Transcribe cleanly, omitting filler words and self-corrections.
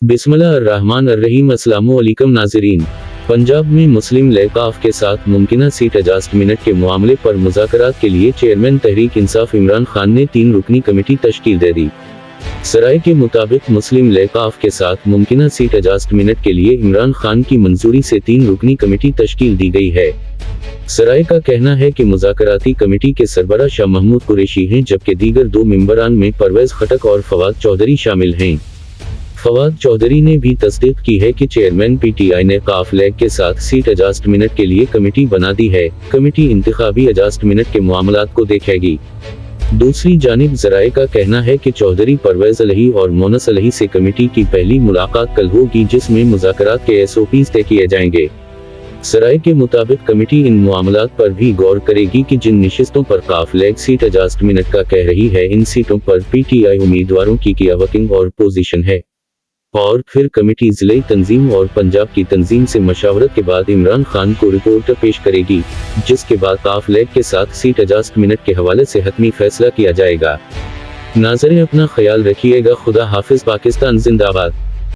बिस्मिल्लाहिर्रहमानिर्रहीम। अस्सलामु अलैकुम नाज़रीन। पंजाब में मुस्लिम लीग काफ के साथ मुमकिना सीट एडजस्टमेंट के मामले पर मुज़ाकरात के लिए चेयरमैन तहरीक इंसाफ इमरान खान ने 3 रुकनी कमेटी तश्कील दे दी। सराय के मुताबिक मुस्लिम लीग काफ के साथ मुमकिना सीट एडजस्टमेंट के लिए इमरान खान की मंजूरी से 3 रुकनी कमेटी तश्कील दी गई है। सराय का कहना है कि मुज़ाकराती कमेटी के सरबराह शाह महमूद कुरैशी हैं, जबकि दीगर 2 मेंबरान में परवेज़ खटक और फवाद चौधरी शामिल हैं। फवाद चौधरी ने भी तस्दीक की है कि चेयरमैन पीटीआई ने काफ लीग के साथ सीट एडजस्टमेंट के लिए कमेटी बना दी है। कमेटी इंतखाबी एडजस्टमेंट के मामलात को देखेगी। दूसरी जानिब ज़राए का कहना है कि चौधरी परवेज़ अलही और मोनस अलही से कमेटी की पहली मुलाकात कल होगी, जिसमें मुज़ाकरात के SOPs तय किए जाएंगे। सराय के मुताबिक कमेटी इन मामलात पर भी गौर करेगी कि जिन नशिस्तों पर काफ लीग सीट एडजस्टमेंट का कह रही है, इन सीटों पर पीटीआई उम्मीदवारों की क्या वर्किंग और पोजीशन है, और फिर कमेटी ज़िले तंजीम और पंजाब की तंजीम से मशावरत के बाद इमरान खान को रिपोर्ट पेश करेगी, जिसके बाद काफ लीग के साथ सीट एडजस्टमेंट के हवाले से हतमी फैसला किया जाएगा। नाज़रीन, अपना ख्याल रखिएगा। खुदा हाफिज़। पाकिस्तान जिंदाबाद।